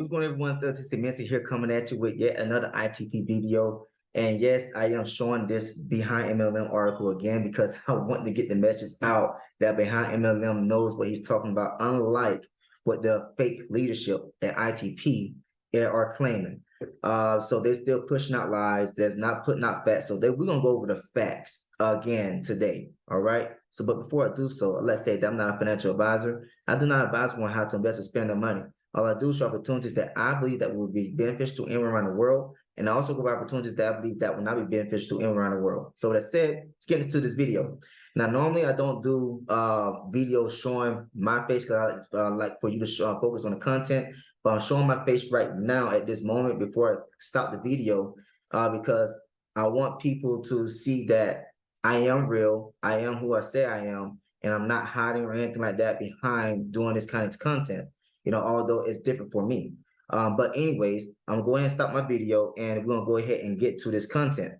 What's going on, everyone? This is Missy here coming at you with yet another ITP video. And yes, I am showing this Behind MLM article again because I want to get the message out that Behind MLM knows what he's talking about, unlike what the fake leadership at ITP are claiming. So they're still pushing out lies. There's not putting out facts. So we're going to go over the facts again today. All right. So, but before I do so, let's say that I'm not a financial advisor. I do not advise on how to invest or spend their money. All I do is show opportunities that I believe that will be beneficial to anyone around the world. And I also go over opportunities that I believe that will not be beneficial to anyone around the world. So that said, let's get into this video. Now, normally I don't do videos showing my face because I like for you to focus on the content. But I'm showing my face right now at this moment before I stop the video because I want people to see that I am real. I am who I say I am. And I'm not hiding or anything like that behind doing this kind of content. You know, although it's different for me. But anyways, I'm going to stop my video and we're going to go ahead and get to this content.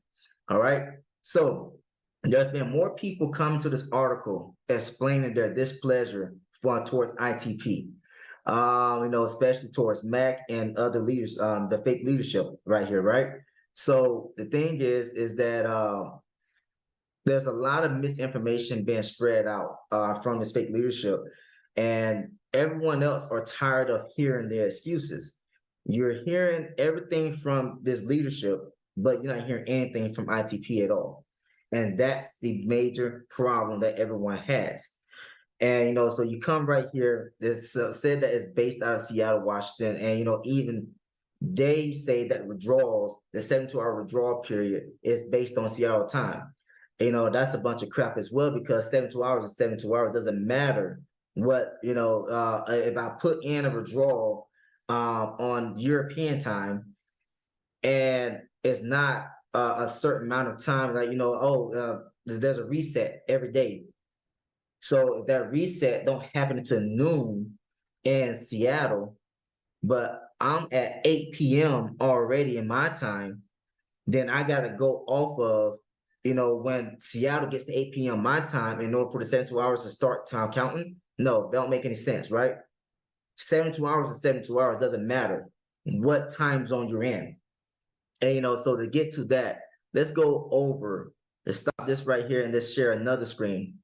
All right. So there's been more people coming to this article explaining their displeasure towards ITP, you know, especially towards Mac and other leaders, the fake leadership right here. Right. So the thing is that there's a lot of misinformation being spread out from this fake leadership. And everyone else are tired of hearing their excuses. You're hearing everything from this leadership, but you're not hearing anything from ITP at all. And that's the major problem that everyone has. And, you know, so you come right here, this said that it's based out of Seattle, Washington. And, you know, even they say that withdrawals, the 72-hour withdrawal period is based on Seattle time. You know, that's a bunch of crap as well, because 72 hours is 72 hours. It doesn't matter what, you know, if I put in a withdrawal on European time and it's not a certain amount of time, like, you know, there's a reset every day. So if that reset don't happen until noon in Seattle, but I'm at 8 p.m. already in my time, then I got to go off of, you know, when Seattle gets to 8 p.m. my time in order for the 72 hours to start time counting. No, that don't make any sense, right? 72 hours is 72 hours. Doesn't matter what time zone you're in. And, you know, so to get to that, let's go over, let's stop this right here and let's share another screen.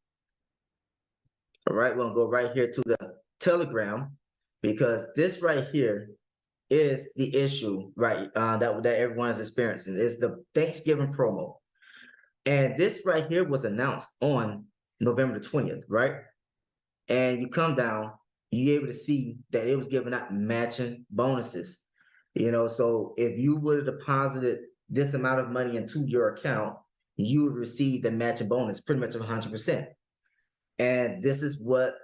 All right, we're going to go right here to the Telegram, because this right here is the issue, right, that everyone is experiencing. Is the Thanksgiving promo. And this right here was announced on November the 20th, right? And you come down, you're able to see that it was giving out matching bonuses. You know, so if you would have deposited this amount of money into your account, you would receive the matching bonus pretty much of 100%. And this is what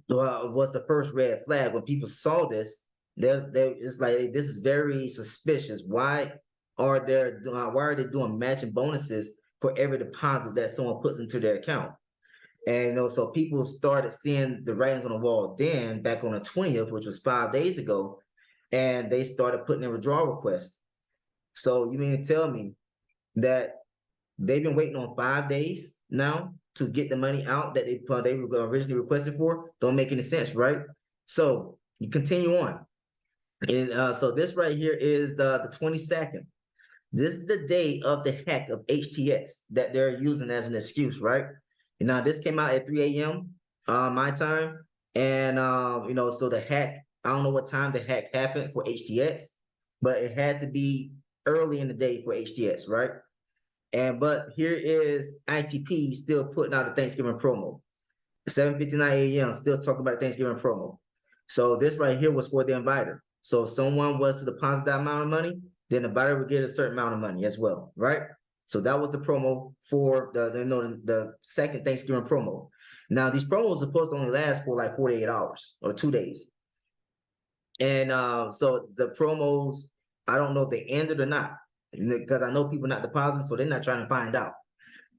was the first red flag. When people saw this, it's like, this is very suspicious. Why are they doing matching bonuses for every deposit that someone puts into their account? And, you know, so people started seeing the writings on the wall then back on the 20th, which was 5 days ago, and they started putting in withdrawal requests. So you mean to tell me that they've been waiting on 5 days now to get the money out that they originally requested for? Don't make any sense, right? So you continue on. And so this right here is the 22nd. This is the day of the hack of HTX that they're using as an excuse, right? Now, this came out at 3 a.m. My time. And, you know, so the hack, I don't know what time the hack happened for HTX, but it had to be early in the day for HTX, right? But here is ITP still putting out a Thanksgiving promo. 7:59 a.m. still talking about a Thanksgiving promo. So this right here was for the inviter. So if someone was to deposit that amount of money, then the buyer would get a certain amount of money as well, right? So that was the promo for the second Thanksgiving promo. Now, these promos are supposed to only last for like 48 hours or 2 days. And so the promos, I don't know if they ended or not, because I know people not depositing, so they're not trying to find out.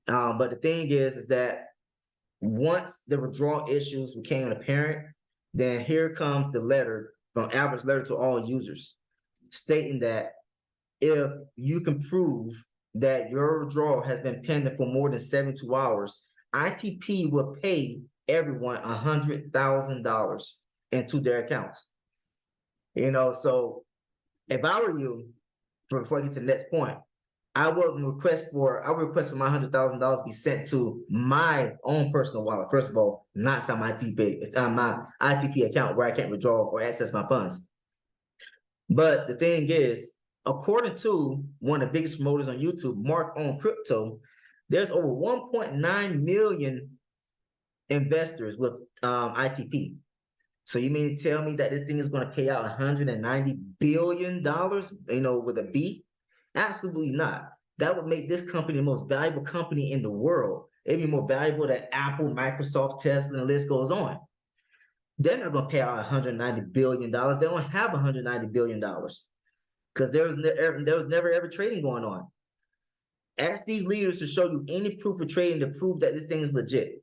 But the thing is that once the withdrawal issues became apparent, then here comes the letter from Albert's letter to all users, stating that if you can prove that your withdrawal has been pending for more than 72 hours, ITP will pay everyone $100,000 into their accounts. So if I were you, before I get to the next point, I would request for my $100,000 be sent to my own personal wallet. First of all, not on my ITP account where I can't withdraw or access my funds. But the thing is, according to one of the biggest promoters on YouTube, Mark on Crypto, there's over 1.9 million investors with ITP. So you mean to tell me that this thing is going to pay out $190 billion, with a B? Absolutely not. That would make this company the most valuable company in the world. It'd be more valuable than Apple, Microsoft, Tesla, and the list goes on. They're not going to pay out $190 billion. They don't have $190 billion because there was never ever trading going on. Ask these leaders to show you any proof of trading to prove that this thing is legit.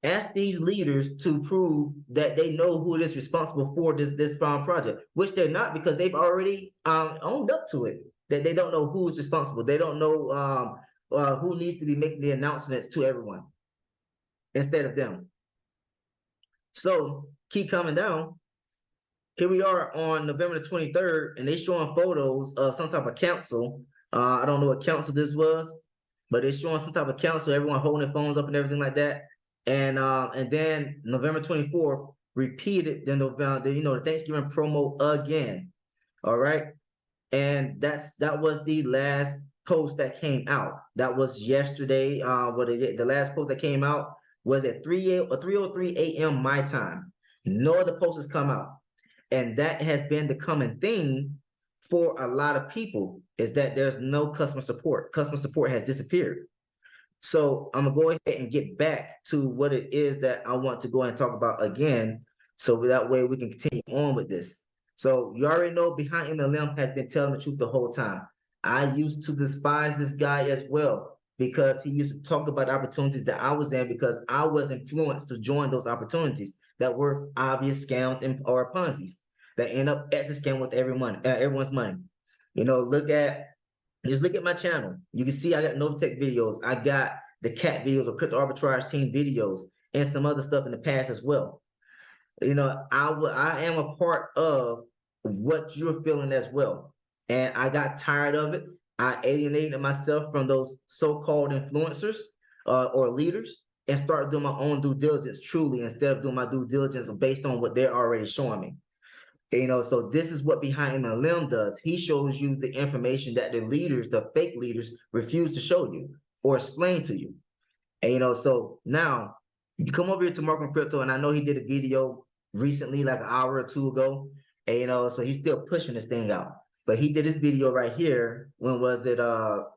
Ask these leaders to prove that they know who is responsible for this project, which they're not, because they've already owned up to it. That they don't know who's responsible. They don't know who needs to be making the announcements to everyone instead of them. So keep coming down. Here we are on November the 23rd, and they're showing photos of some type of council. I don't know what council this was, but they're showing some type of council, everyone holding their phones up and everything like that. And then November 24th, repeated the the Thanksgiving promo again. All right. And that was the last post that came out. That was yesterday. The last post that came out was at 3:03 a.m. my time. No other posts has come out. And that has been the common thing for a lot of people, is that there's no customer support. Customer support has disappeared. So I'm gonna go ahead and get back to what it is that I want to go and talk about again, so that way we can continue on with this. So you already know Behind MLM has been telling the truth the whole time. I used to despise this guy as well, because he used to talk about opportunities that I was in, because I was influenced to join those opportunities that were obvious scams or Ponzi's that end up exit scam with everyone's money. Just look at my channel. You can see I got Novitech videos. I got the cat videos or crypto arbitrage team videos and some other stuff in the past as well. I am a part of what you're feeling as well. And I got tired of it. I alienated myself from those so-called influencers or leaders, and started doing my own due diligence truly, instead of doing my due diligence based on what they're already showing me. So this is what Behind MLM does. He shows you the information that the leaders, the fake leaders, refuse to show you or explain to you. And so now you come over here to Mark on Crypto, and I know he did a video recently, like an hour or two ago. And so he's still pushing this thing out. But he did this video right here, when was it?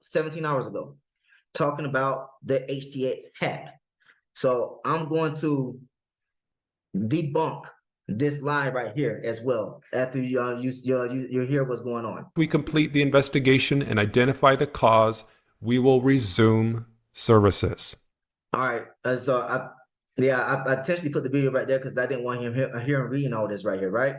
17 hours ago, talking about the HTX hack. So I'm going to debunk this lie right here as well, after you hear what's going on. We complete the investigation and identify the cause, we will resume services. All right. So I intentionally put the video right there because I didn't want him hearing reading all this right here, right?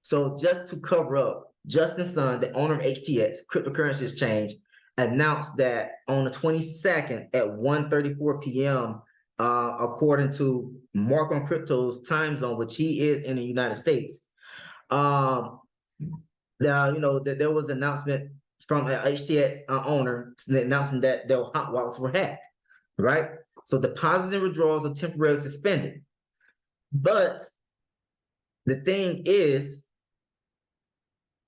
So just to cover up, Justin Sun, the owner of HTX, cryptocurrency exchange, announced that on the 22nd at 1:34 p.m., according to Mark on Crypto's time zone, which he is in the United States, that there was an announcement from an HTX owner announcing that their hot wallets were hacked, right? So deposits and withdrawals are temporarily suspended. But the thing is,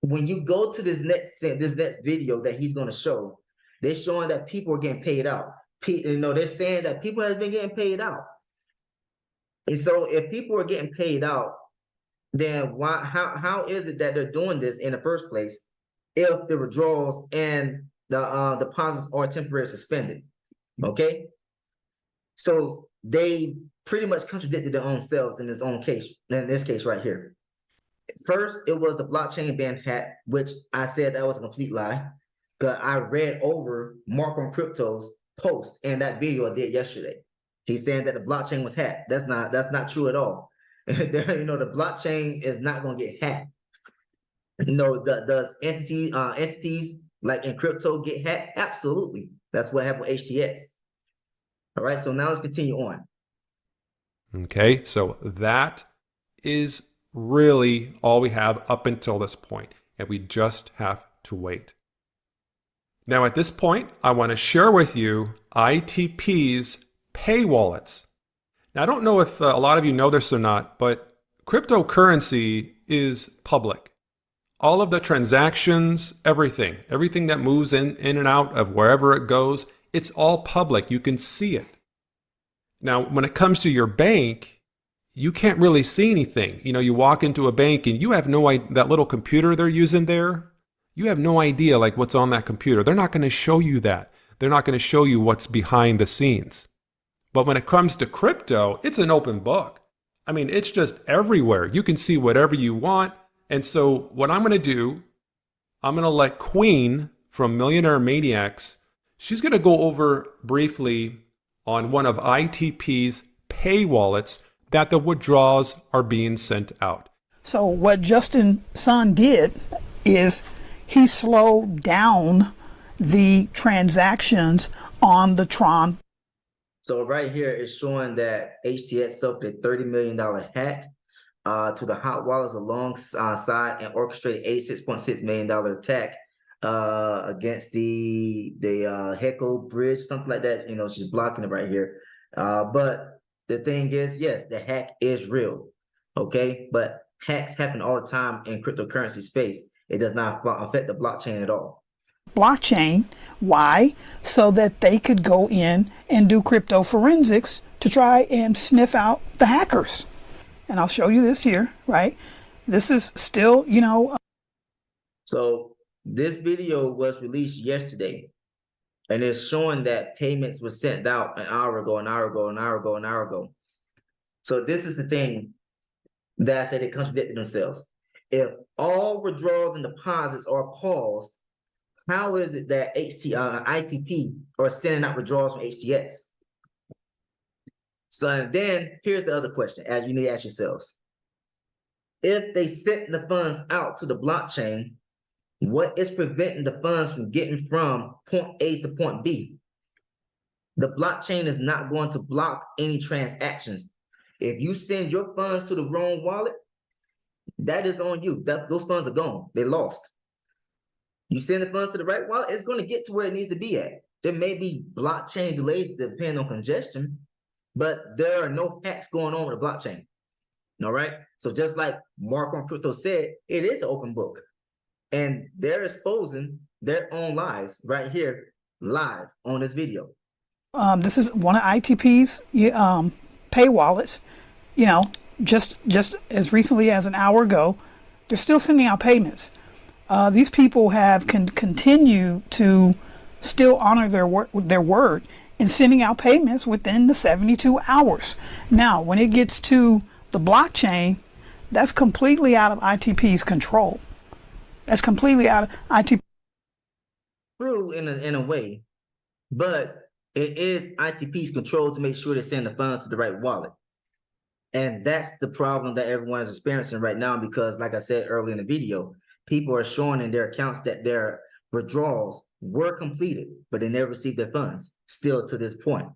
when you go to this next video that he's going to show, they're showing that people are getting paid out. They're saying that people have been getting paid out. And so if people are getting paid out, then how is it that they're doing this in the first place if the withdrawals and the deposits are temporarily suspended? Okay. So they pretty much contradicted their own selves in this case right here. First, it was the blockchain ban hack, which I said that was a complete lie. Because I read over Mark on Crypto's post and that video I did yesterday. He's saying that the blockchain was hacked. That's not true at all. The blockchain is not going to get hacked. Does entities like in crypto get hacked? Absolutely. That's what happened with HTX. All right, so now let's continue on. Okay, so that is really all we have up until this point, and we just have to wait. Now, at this point, I want to share with you ITP's pay wallets. Now, I don't know if a lot of you know this or not, but cryptocurrency is public. All of the transactions, everything that moves in and out of wherever it goes, it's all public. You can see it. Now, when it comes to your bank, you can't really see anything. You know, you walk into a bank and you have no idea, that little computer they're using there, you have no idea like what's on that computer. They're not going to show you that. They're not going to show you what's behind the scenes. But when it comes to crypto, it's an open book. I mean, it's just everywhere. You can see whatever you want. And so what I'm going to do, I'm going to let Queen from Millionaire Maniacs, she's going to go over briefly on one of ITP's pay wallets that the withdrawals are being sent out. So what Justin Sun did is he slowed down the transactions on the Tron. So right here is showing that HTX suffered a $30 million hack to the hot wallets alongside an orchestrated $86.6 million attack against the Heco bridge, something like that. You know, she's blocking it right here. But the thing is, yes, the hack is real, okay? But hacks happen all the time in cryptocurrency space. It does not affect the blockchain at all. Blockchain. Why? So that they could go in and do crypto forensics to try and sniff out the hackers. And I'll show you this here, right? This is still, you know. So this video was released yesterday, and it's showing that payments were sent out an hour ago. So this is the thing that I said they contradicted themselves. If all withdrawals and deposits are paused, how is it that ITP are sending out withdrawals from HTX? So then here's the other question, as you need to ask yourselves. If they sent the funds out to the blockchain, what is preventing the funds from getting from point A to point B? The blockchain is not going to block any transactions. If you send your funds to the wrong wallet, that is on you. Those funds are gone. They're lost. You send the funds to the right wallet, it's going to get to where it needs to be at. There may be blockchain delays depending on congestion, but there are no hacks going on with the blockchain. All right. So just like Mark on Crypto said, it is an open book. And they're exposing their own lies right here, live on this video. This is one of ITP's pay wallets. You know, just as recently as an hour ago, they're still sending out payments. These people have continued to still honor their word in sending out payments within the 72 hours. Now, when it gets to the blockchain, that's completely out of ITP's control. That's completely out of ITP. True in a way, but it is ITP's control to make sure they send the funds to the right wallet. And that's the problem that everyone is experiencing right now, because like I said earlier in the video, people are showing in their accounts that their withdrawals were completed, but they never received their funds still to this point.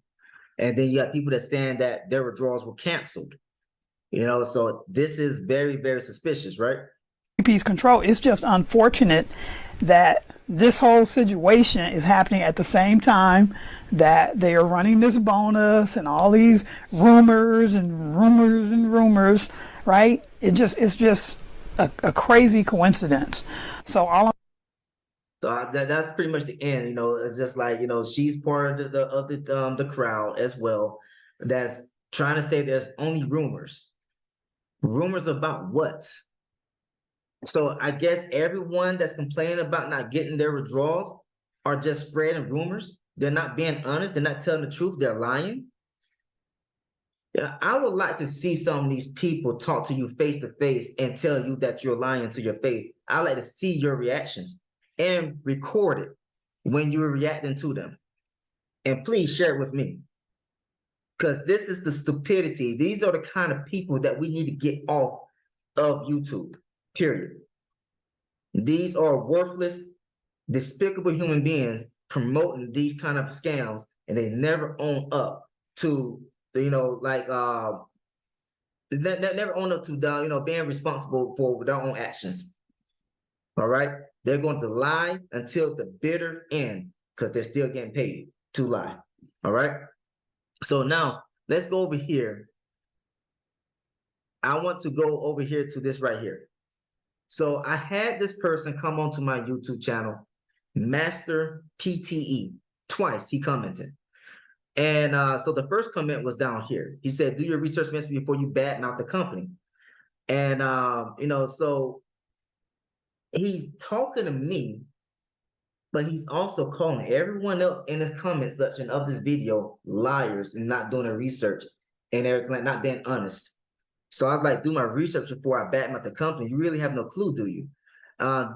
And then you got people that saying that their withdrawals were canceled. You know, so this is very, very suspicious, right? ITP's control. It's just unfortunate that this whole situation is happening at the same time that they are running this bonus and all these rumors, right? It's just a crazy coincidence. So that's pretty much the end. You know, it's just like, you know, she's part of the crowd as well that's trying to say there's only rumors. Rumors about what? So I guess everyone that's complaining about not getting their withdrawals are just spreading rumors. They're not being honest. They're not telling the truth. They're lying. Yeah, I would like to see some of these people talk to you face to face and tell you that you're lying to your face. I like to see your reactions and record it when you're reacting to them. And please share it with me, because this is the stupidity. These are the kind of people that we need to get off of YouTube, period. These are worthless, despicable human beings promoting these kind of scams, and they never own up to, you know, like never own up to being responsible for their own actions. All right, they're going to lie until the bitter end because they're still getting paid to lie. All right, so now let's go over here. I want to go over here to this right here. So I had this person come onto my YouTube channel, Master PTE, twice he commented. And so the first comment was down here. He said, do your research before you badmouth the company. And, so he's talking to me, but he's also calling everyone else in his comment section of this video liars and not doing their research and everything, like not being honest. So I was like, do my research before I badmouth the company. You really have no clue, do you?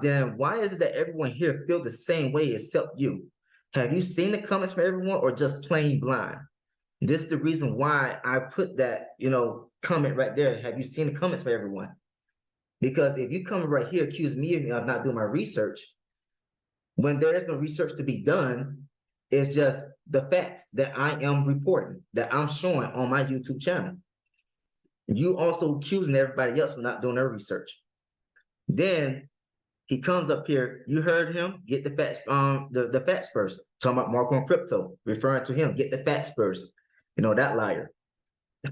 Then why is it that everyone here feel the same way except you? Have you seen the comments from everyone or just plain blind? This is the reason why I put that, comment right there. Have you seen the comments for everyone? Because if you come right here accuse me of not doing my research, when there is no research to be done, it's just the facts that I am reporting, that I'm showing on my YouTube channel. You also accusing everybody else for not doing their research. Then he comes up here, you heard him, get the facts, the facts first. Talking about Mark on crypto, referring to him, get the facts first. That liar.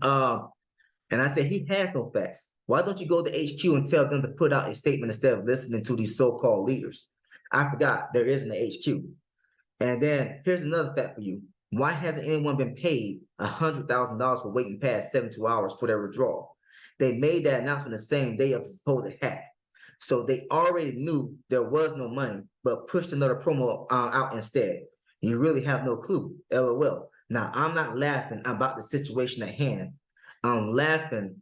And I said, he has no facts. Why don't you go to HQ and tell them to put out a statement instead of listening to these so-called leaders? I forgot there isn't an HQ. And then here's another fact for you. Why hasn't anyone been paid $100,000 for waiting past 72 hours for their withdrawal? They made that announcement the same day of the supposed hack. So they already knew there was no money, but pushed another promo out instead. You really have no clue, LOL. Now, I'm not laughing about the situation at hand. I'm laughing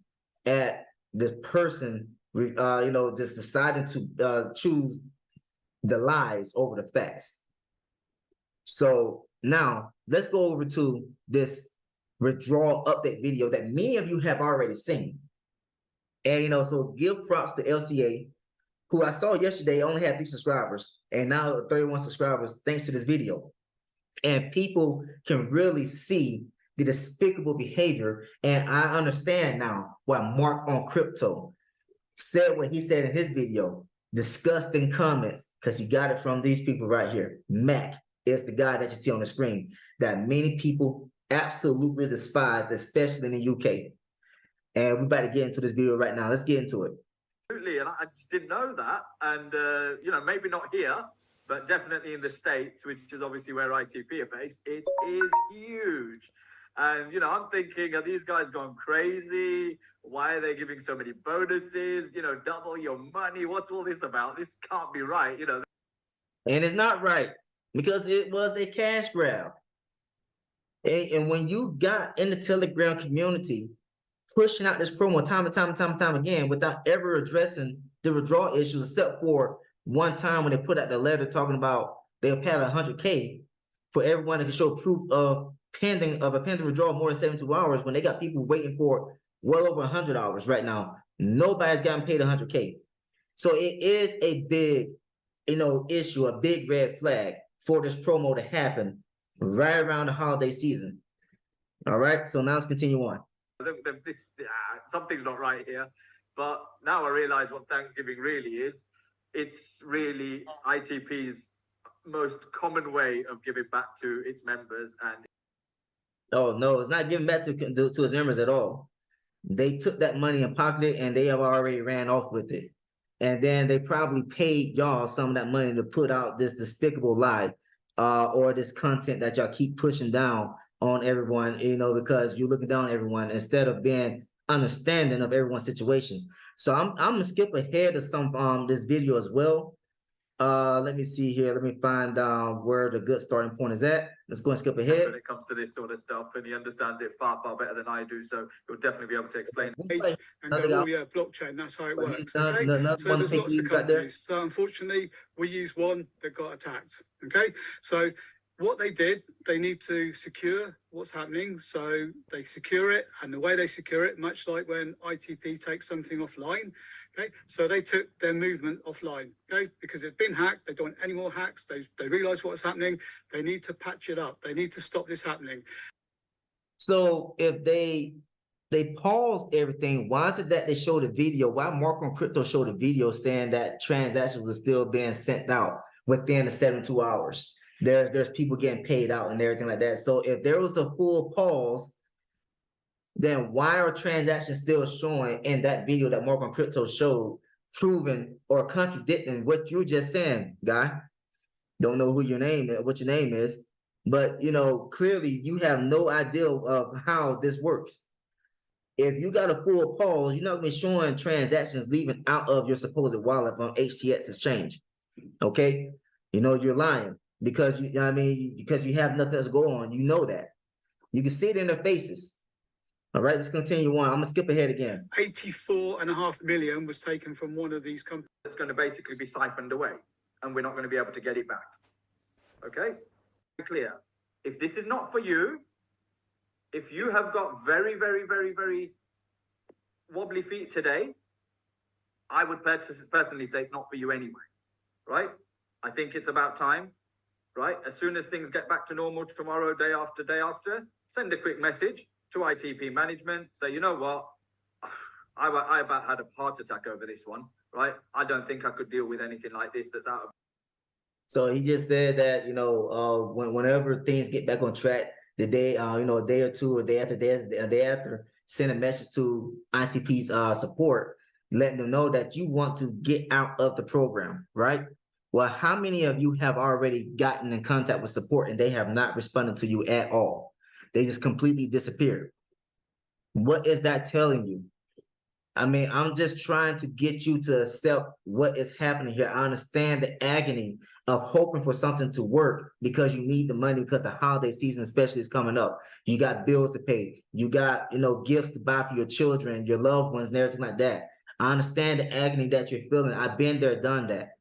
at this person, just deciding to choose the lies over the facts. So now let's go over to this withdrawal update video that many of you have already seen. And, so give props to LCA, who I saw yesterday only had 3 subscribers and now 31 subscribers thanks to this video. And people can really see the despicable behavior. And I understand now why Mark on Crypto said what he said in his video. Disgusting comments, because he got it from these people right here. Mac is the guy that you see on the screen that many people absolutely despise, especially in the UK. And we're about to get into this video right now. Let's get into it. Absolutely, and I just didn't know that. And, maybe not here, but definitely in the States, which is obviously where ITP are based, it is huge. And, I'm thinking, are these guys going crazy? Why are they giving so many bonuses? Double your money. What's all this about? This can't be right, And it's not right because it was a cash grab. And when you got in the Telegram community, pushing out this promo time and time again without ever addressing the withdrawal issues, except for one time when they put out the letter talking about they'll pay out $100K for everyone that can show proof of a pending withdrawal more than 72 hours when they got people waiting for well over 100 hours right now. Nobody's gotten paid $100K. So it is a big, issue, a big red flag for this promo to happen right around the holiday season. All right, so now let's continue on. Something's not right here, but now I realize what Thanksgiving really is. It's really ITP's most common way of giving back to its members. And oh no, it's not giving back to its members at all. They took that money and pocketed it, and they have already ran off with it. And then they probably paid y'all some of that money to put out this despicable lie, or this content that y'all keep pushing down on everyone, because you're looking down on everyone instead of being understanding of everyone's situations. So I'm gonna skip ahead of some this video as well. Let me see here. Let me find where the good starting point is at. Let's go and skip ahead. When it comes to this sort of stuff, and he understands it far, far better than I do, so he'll definitely be able to explain. And go, oh yeah, blockchain, that's how it works. Okay? So there's lots of companies. So unfortunately, we use one that got attacked. Okay, so what they did, they need to secure what's happening. So they secure it, and the way they secure it, much like when ITP takes something offline, okay, so they took their movement offline, okay, because it's been hacked. They don't want any more hacks. They realize what's happening. They need to patch it up. They need to stop this happening. So if they they paused everything. Why is it that they showed a video? Why Mark on Crypto showed a video saying that transactions were still being sent out within the 72 hours? There's people getting paid out and everything like that. So if there was a full pause, then why are transactions still showing in that video that Mark on Crypto showed, proving or contradicting what you're just saying, guy? Don't know who your name is, what your name is, but you know, clearly you have no idea of how this works. If you got a full pause, you're not gonna be showing transactions leaving out of your supposed wallet on HTX exchange. Okay, you know you're lying because you know what I mean, because you have nothing else to go on. You know that. You can see it in their faces. All right, let's continue on. I'm gonna skip ahead again. 84.5 million was taken from one of these companies. It's going to basically be siphoned away, and we're not going to be able to get it back. Okay, clear. If this is not for you, if you have got very, very, very, very wobbly feet today, I would personally say it's not for you anyway, right? I think it's about time, right? As soon as things get back to normal tomorrow, day after, send a quick message to ITP management, say, you know what, I about had a heart attack over this one, right? I don't think I could deal with anything like this that's out of. So he just said that, you know, whenever things get back on track, the day, you know, a day or two, a day after, send a message to ITP's support, letting them know that you want to get out of the program, right? Well, how many of you have already gotten in contact with support and they have not responded to you at all? They just completely disappeared. What is that telling you? I mean, I'm just trying to get you to accept what is happening here. I understand the agony of hoping for something to work because you need the money because the holiday season especially is coming up. You got bills to pay. You got, you know, gifts to buy for your children, your loved ones and everything like that. I understand the agony that you're feeling. I've been there, done that.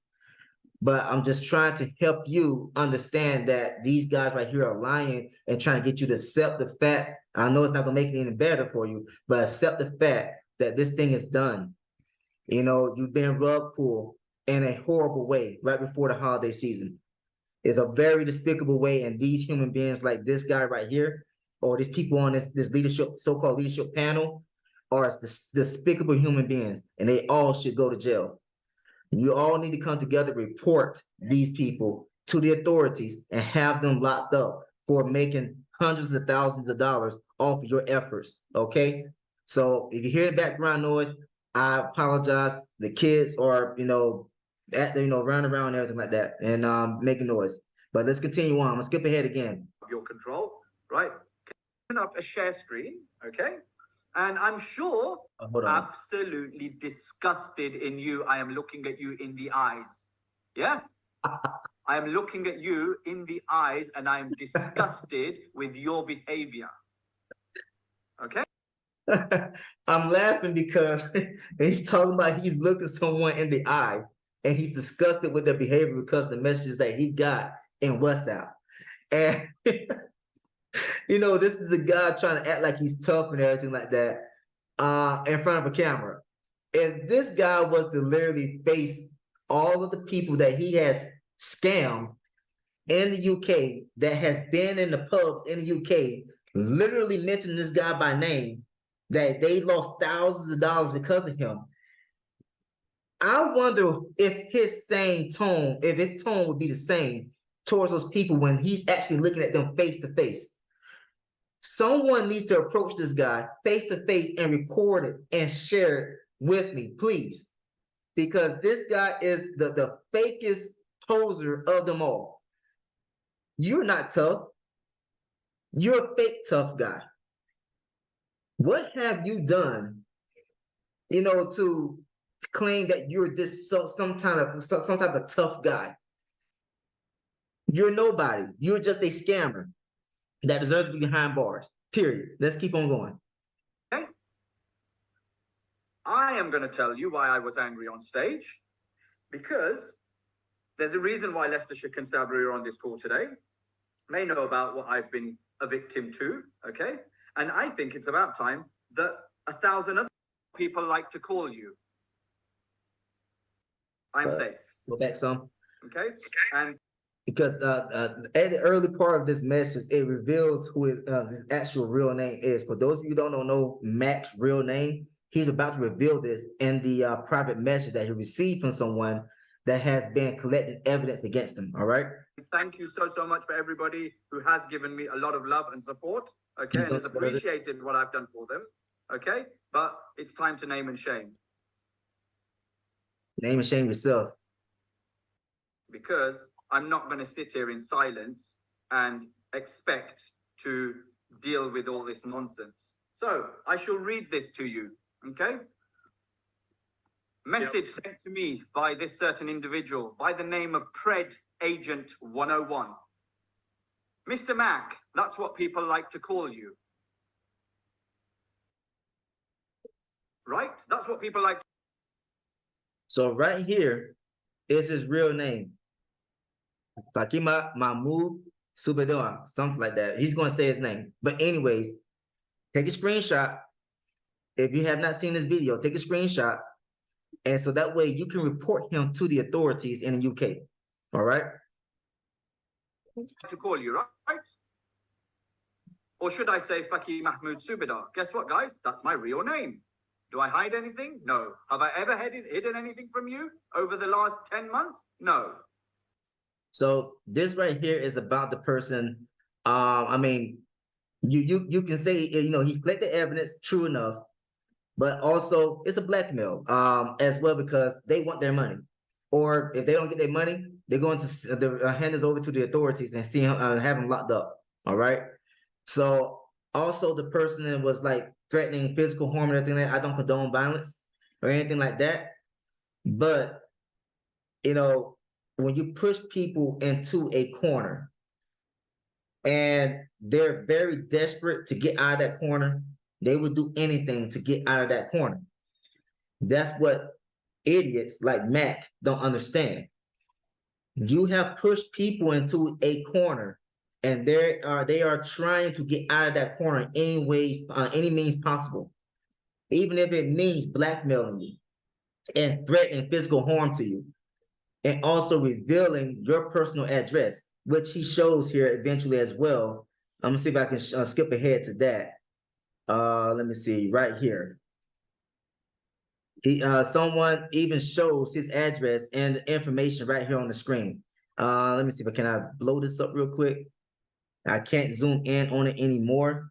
But I'm just trying to help you understand that these guys right here are lying and trying to get you to accept the fact. I know it's not going to make it any better for you, but accept the fact that this thing is done. You know, you've been rug pulled in a horrible way right before the holiday season. It's a very despicable way, and these human beings like this guy right here, or these people on this leadership, so-called leadership panel, are despicable human beings, and they all should go to jail. You all need to come together, report these people to the authorities, and have them locked up for making hundreds of thousands of dollars off of your efforts, okay? So if you hear the background noise, I apologize. The kids are, you know, running around and everything like that and making noise. But let's continue on. I'm gonna skip ahead again. Your control, right? Open up a share screen, okay? And I'm sure absolutely disgusted in you. I am looking at you in the eyes. Yeah? I am looking at you in the eyes and I'm disgusted with your behavior. Okay? I'm laughing because he's talking about he's looking someone in the eye and he's disgusted with their behavior because of the messages that he got in WhatsApp. And you know, this is a guy trying to act like he's tough and everything like that in front of a camera. If this guy was to literally face all of the people that he has scammed in the UK, that has been in the pubs in the UK, literally mentioning this guy by name, that they lost thousands of dollars because of him. I wonder if his same tone, if his tone would be the same towards those people when he's actually looking at them face to face. Someone needs to approach this guy face to face and record it and share it with me, please. Because this guy is the fakest poser of them all. You're not tough. You're a fake tough guy. What have you done, you know, to claim that you're this some type of tough guy? You're nobody. You're just a scammer that deserves to be behind bars. Period. Let's keep on going. Okay. I am going to tell you why I was angry on stage, because there's a reason why Leicestershire Constabulary are on this call today. They know about what I've been a victim to, okay? And I think it's about time that 1,000 other people like to call you. I'm safe. Go back some. Okay? And because at the early part of this message, it reveals who his actual real name is. For those of you who don't know Mac's real name, he's about to reveal this in the private message that he received from someone that has been collecting evidence against him. All right. Thank you so much for everybody who has given me a lot of love and support. Okay, and has appreciated what I've done for them. Okay, but it's time to name and shame. Name and shame yourself. Because I'm not going to sit here in silence and expect to deal with all this nonsense. So I shall read this to you, okay? Message sent to me by this certain individual by the name of Pred Agent 101. Mr. Mac, that's what people like to call you. Right? That's what people like. So right here is his real name. Fakima Mahmoud Subedoa, something like that. He's going to say his name. But anyways, take a screenshot. If you have not seen this video, take a screenshot. And so that way you can report him to the authorities in the UK. All right? To call you, right? Or should I say Faki Mahmoud Subedar? Guess what, guys? That's my real name. Do I hide anything? No. Have I ever hidden anything from you over the last 10 months? No. So this right here is about the person. I mean, you can say, you know, he's collected evidence, true enough, but also it's a blackmail as well, because they want their money. Or if they don't get their money, they're going to hand this over to the authorities and see him, have him locked up. All right. So also the person that was like threatening physical harm and everything like that, I don't condone violence or anything like that. But, you know, when you push people into a corner and they're very desperate to get out of that corner, they would do anything to get out of that corner. That's what idiots like Mac don't understand. You have pushed people into a corner and they are trying to get out of that corner any way, any means possible, even if it means blackmailing you and threatening physical harm to you, and also revealing your personal address, which he shows here eventually as well. I'm gonna see if I can skip ahead to that. Let me see right here. Someone even shows his address and information right here on the screen. Let me see if I blow this up real quick. I can't zoom in on it anymore,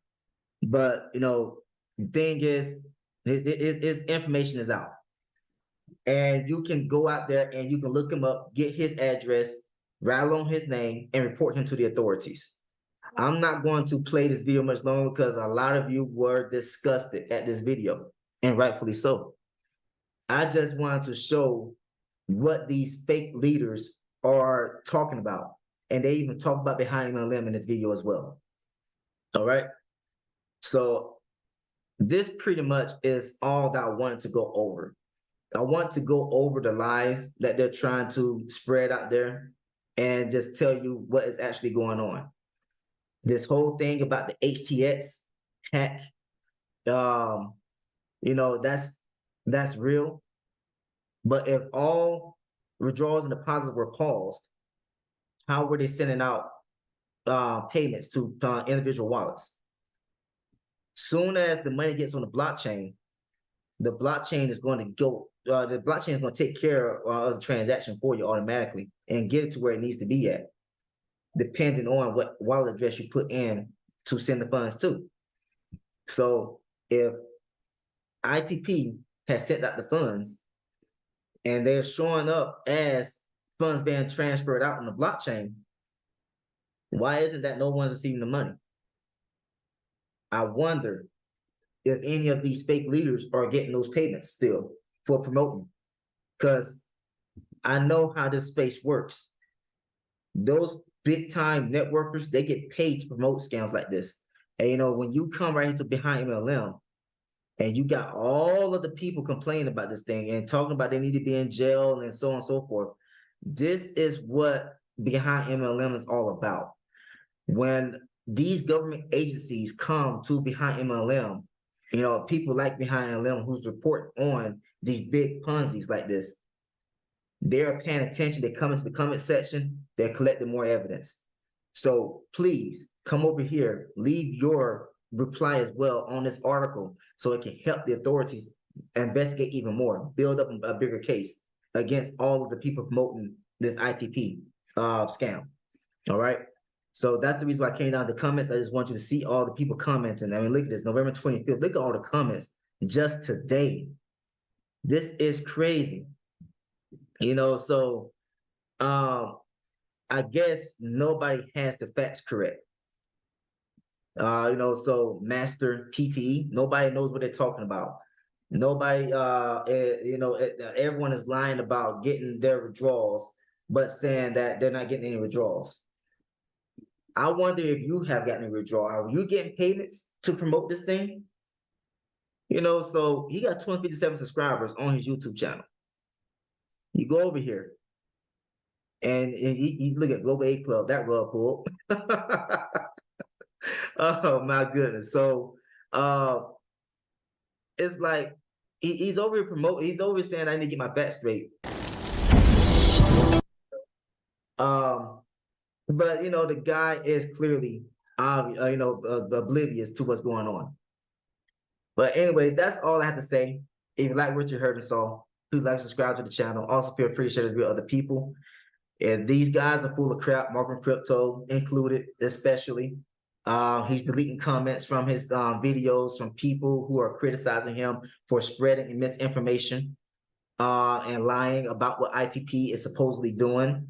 but you know, the thing is, his information is out. And you can go out there and you can look him up, get his address, write along his name, and report him to the authorities. I'm not going to play this video much longer because a lot of you were disgusted at this video, and rightfully so. I just wanted to show what these fake leaders are talking about. And they even talk about behind MLM in this video as well. All right. So this pretty much is all that I wanted to go over. I want to go over the lies that they're trying to spread out there and just tell you what is actually going on. This whole thing about the HTX hack, you know, that's real. But if all withdrawals and deposits were paused, how were they sending out payments to individual wallets? Soon as the money gets on the blockchain is going to go, the blockchain is going to take care of the transaction for you automatically and get it to where it needs to be at, depending on what wallet address you put in to send the funds to. So if ITP has sent out the funds and they're showing up as funds being transferred out on the blockchain, why isn't that no one's receiving the money? I wonder if any of these fake leaders are getting those payments still for promoting, because I know how this space works. Those big time networkers, they get paid to promote scams like this. And you know, when you come right into behind MLM and you got all of the people complaining about this thing and talking about they need to be in jail and so on and so forth, this is what behind MLM is all about. When these government agencies come to behind MLM, you know, people like behind MLM who's reporting on these big Ponzi's like this, they're paying attention. They come into the comment section. They're collecting more evidence. So please come over here, leave your reply as well on this article so it can help the authorities investigate even more, build up a bigger case against all of the people promoting this ITP scam. All right. So that's the reason why I came down to the comments. I just want you to see all the people commenting. I mean, look at this, November 25th. Look at all the comments just today. This is crazy. You know, so I guess nobody has the facts correct. You know, so Master PTE, nobody knows what they're talking about. Nobody, you know, everyone is lying about getting their withdrawals, but saying that they're not getting any withdrawals. I wonder if you have gotten a withdrawal. Are you getting payments to promote this thing? You know, so he got 257 subscribers on his YouTube channel. You go over here and you look at Global 8 Club, that rug pull. Oh my goodness. So it's like he's over here promoting, he's over here saying I need to get my back straight. But you know, the guy is clearly you know, oblivious to what's going on. But anyways, that's all I have to say. If you like what you heard and saw, please like, subscribe to the channel. Also feel free to share this with other people. And these guys are full of crap, Market Crypto included, especially. He's deleting comments from his videos from people who are criticizing him for spreading misinformation and lying about what ITP is supposedly doing.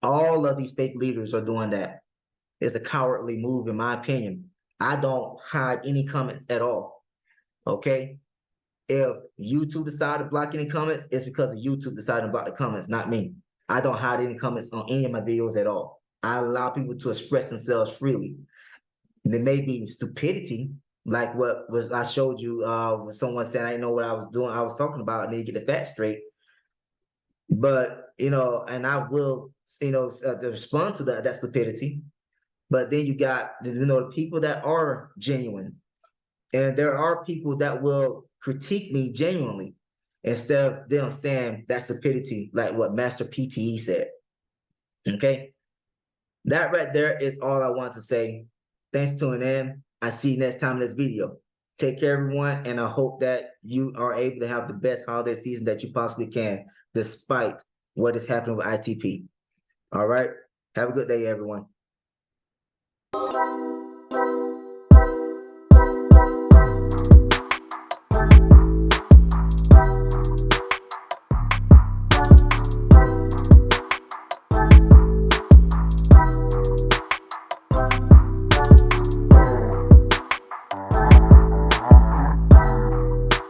All of these fake leaders are doing that. It's a cowardly move, in my opinion. I don't hide any comments at all. Okay? If YouTube decided to block any comments, it's because of YouTube decided to block the comments, not me. I don't hide any comments on any of my videos at all. I allow people to express themselves freely. And there may be stupidity, like what was I showed you when someone said I didn't know what I was doing, I was talking about, and then you get the facts straight. But you know, and I will, you know, respond to that stupidity. But then you got, you know, the people that are genuine, and there are people that will critique me genuinely instead of them saying that stupidity, like what Master PTE said. Okay, that right there is all I want to say. Thanks for tuning in. I see you next time in this video. Take care, everyone, and I hope that you are able to have the best holiday season that you possibly can, despite what is happening with ITP. All right, have a good day, everyone.